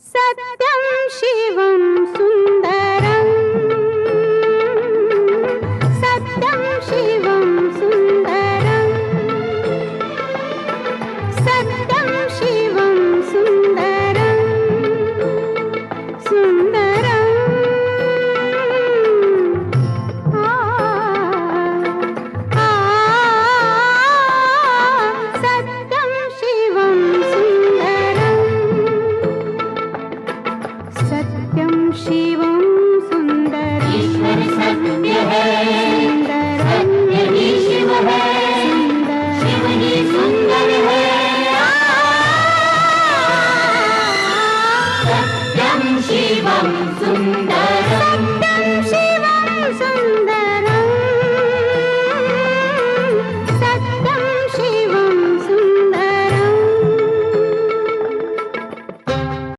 सत्यं शिवं सुन्दरं सत्यं शिवं सुन्दरं सत्यं शिवं सुन्दरं सुन्दरं सत्यं शिवं सुन्दरं सत्यं शिवं सुन्दरं ईश्वर सत्य है, सत्य ही शिव है, शिव ही सुंदर है। सत्यं शिवं सुन्दरम्।